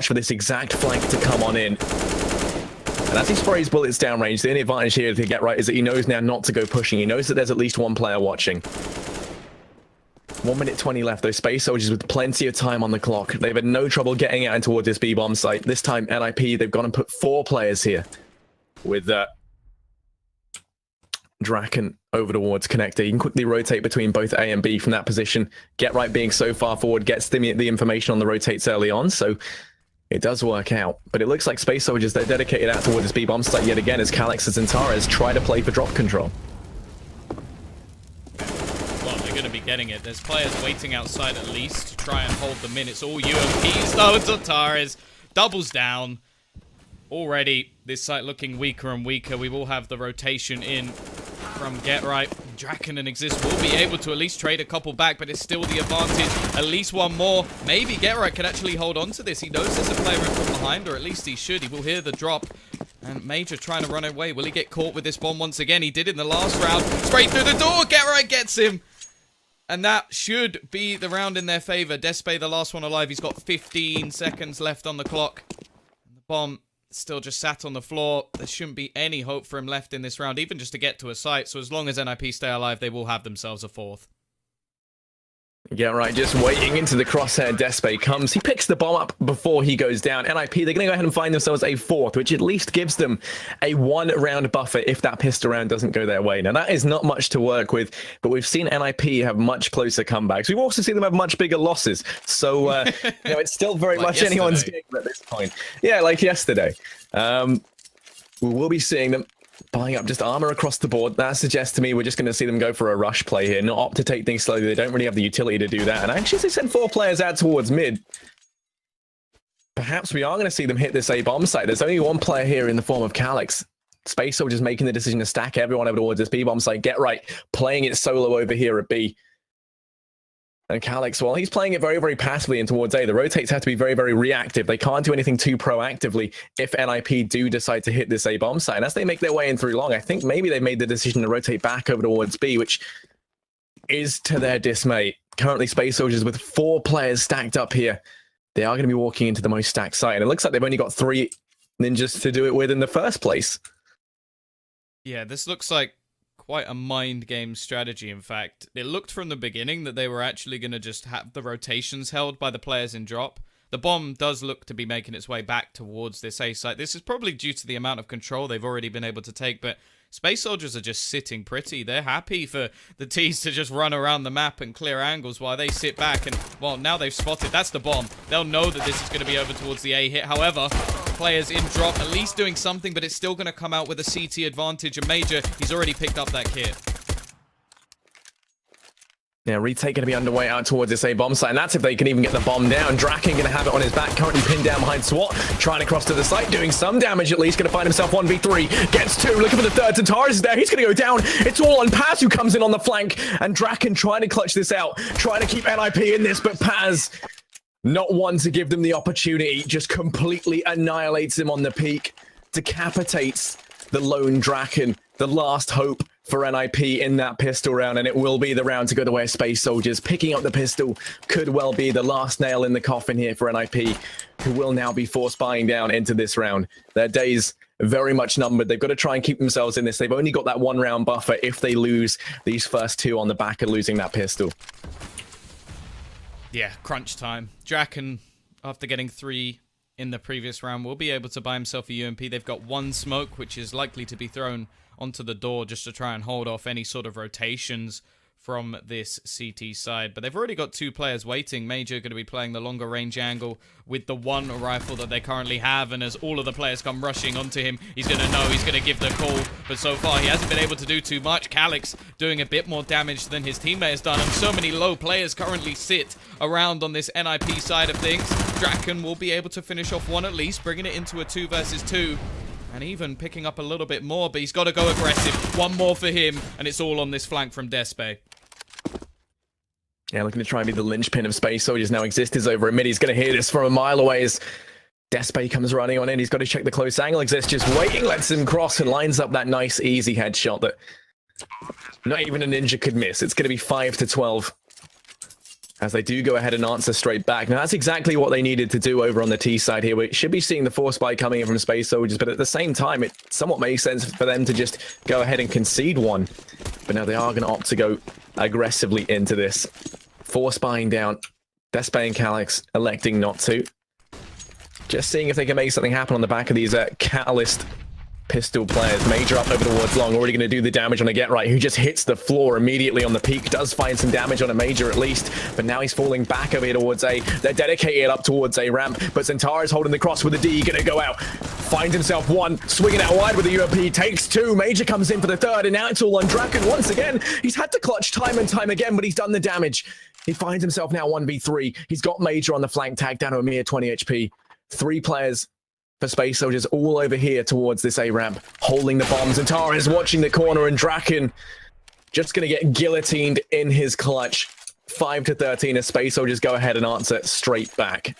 for this exact flank to come on in. And as he sprays bullets downrange, the only advantage here to get right is that he knows now not to go pushing. He knows that there's at least one player watching. 1 minute 20 left, those Space Soldiers with plenty of time on the clock. They've had no trouble getting out towards this B-bomb site. This time, NiP, they've gone and put 4 players here. With Draken over towards Connector. You can quickly rotate between both A and B from that position. Get right being so far forward gets the information on the rotates early on, so it does work out. But it looks like Space Soldiers, they're dedicated out towards this B-bomb site yet again as Calix and Zentares try to play for drop control. Well, they're going to be getting it. There's players waiting outside at least to try and hold them in. It's all UMPs though, and Zentares doubles down. Already, this site looking weaker and weaker. We will have the rotation in from Get Right. Draken and Exist will be able to at least trade a couple back, but it's still the advantage. At least one more. Maybe Get Right can actually hold on to this. He knows there's a player in from behind, or at least he should. He will hear the drop. And Major trying to run away. Will he get caught with this bomb once again? He did in the last round. Straight through the door. Get Right gets him. And that should be the round in their favor. Despe, the last one alive. He's got 15 seconds left on the clock. And the bomb still just sat on the floor. There shouldn't be any hope for him left in this round, even just to get to a site. So as long as NiP stay alive, they will have themselves a 4th. Yeah, right, just waiting into the crosshair. Despe comes. He picks the bomb up before he goes down. NiP, they're going to go ahead and find themselves a 4th, which at least gives them a 1-round buffer if that pistol round doesn't go their way. Now, that is not much to work with, but we've seen NiP have much closer comebacks. We've also seen them have much bigger losses. So, you know, it's still very like much yesterday. anyone's game at this point. Yeah, like yesterday. We will be seeing them buying up just armor across the board. That suggests to me we're just going to see them go for a rush play here, not opt to take things slowly. They don't really have the utility to do that. And actually, they sent 4 players out towards mid. Perhaps we are going to see them hit this A-bomb site. There's only one player here in the form of Calix. Space Soldiers making the decision to stack everyone over towards this B-bomb site. Get Right, playing it solo over here at B. And Calix, well, he's playing it very, very passively in towards A. The rotates have to be very, very reactive. They can't do anything too proactively if NiP do decide to hit this A-bomb site. And as they make their way in through long, I think maybe they've made the decision to rotate back over towards B, which is to their dismay. Currently, Space Soldiers with 4 players stacked up here. They are going to be walking into the most stacked site. And it looks like they've only got 3 ninjas to do it with in the first place. Yeah, this looks like quite a mind game strategy, in fact. It looked from the beginning that they were actually going to just have the rotations held by the players in drop. The bomb does look to be making its way back towards this A site. This is probably due to the amount of control they've already been able to take, but Space Soldiers are just sitting pretty. They're happy for the T's to just run around the map and clear angles while they sit back. And, well, now they've spotted. That's the bomb. They'll know that this is going to be over towards the A hit. However, players in drop at least doing something, but it's still going to come out with a CT advantage. And Major, he's already picked up that kit. Now, retake going to be underway out towards this A-bomb site, and that's if they can even get the bomb down. Draken going to have it on his back, currently pinned down behind SWAT, trying to cross to the site, doing some damage at least, going to find himself 1v3, gets 2, looking for the 3rd. Zentares is there, he's going to go down. It's all on Paz, who comes in on the flank, and Draken trying to clutch this out, trying to keep NiP in this, but Paz, not one to give them the opportunity, just completely annihilates him on the peak, decapitates the lone Draken, the last hope for NiP in that pistol round, and it will be the round to go the way of Space Soldiers. Picking up the pistol could well be the last nail in the coffin here for NiP, who will now be forced buying down into this round. Their days very much numbered. They've got to try and keep themselves in this. They've only got that 1-round buffer if they lose these first 2 on the back of losing that pistol. Yeah, crunch time. Draken, after getting 3 in the previous round, will be able to buy himself a UMP. They've got 1 smoke, which is likely to be thrown onto the door just to try and hold off any sort of rotations from this CT side. But they've already got 2 players waiting. Major going to be playing the longer range angle with the 1 rifle that they currently have. And as all of the players come rushing onto him, he's going to know, he's going to give the call. But so far, he hasn't been able to do too much. Calix doing a bit more damage than his teammate has done. And so many low players currently sit around on this NiP side of things. Draken will be able to finish off 1 at least, bringing it into a 2 versus 2. And even picking up a little bit more, but he's got to go aggressive. 1 more for him, and it's all on this flank from Despe. Yeah, looking to try and be the linchpin of Space Soldiers now. Exist is over a mid. He's going to hear this from a mile away as Despe comes running on in. He's got to check the close angle. Exist just waiting, lets him cross and lines up that nice, easy headshot that not even a ninja could miss. It's going to be 5 to 12. as they do go ahead and answer straight back. Now, that's exactly what they needed to do over on the T side here. We should be seeing the force spike coming in from Space Soldiers, but at the same time, it somewhat makes sense for them to just go ahead and concede one. But now they are going to opt to go aggressively into this. Force buying down. Despair and Calyx electing not to. Just seeing if they can make something happen on the back of these Catalyst pistol players. Major up over towards Long, already going to do the damage on a Get Right, who just hits the floor immediately on the peak. Does find some damage on a Major at least, but now he's falling back over here towards A. They're dedicated up towards A ramp, but Zentara's holding the cross with a D, going to go out. Finds himself one, swinging out wide with the UMP, takes two. Major comes in for the third, and now it's all on Draken once again. He's had to clutch time and time again, but he's done the damage. He finds himself now 1v3. He's got Major on the flank, tagged down to a mere 20 HP. 3 players for Space Soldiers all over here towards this A ramp, holding the bombs. And Tara is watching the corner, and Draken just going to get guillotined in his clutch. 5-13 as Space Soldiers go ahead and answer straight back.